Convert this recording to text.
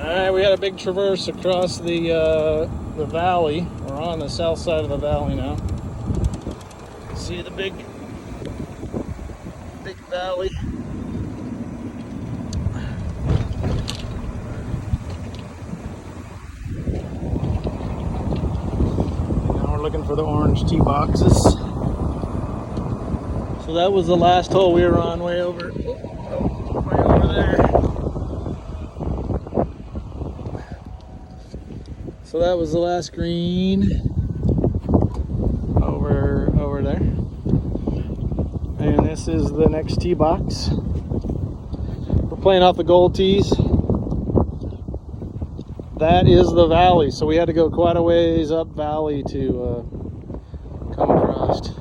Alright, we had a big traverse across the valley. We're on the south side of the valley now. See the big valley. Now we're looking for the orange tee boxes. So that was the last hole we were on, way over there. So that was the last green over there. And this is the next tee box. We're playing off the gold tees. That is the valley. So we had to go quite a ways up valley to come across.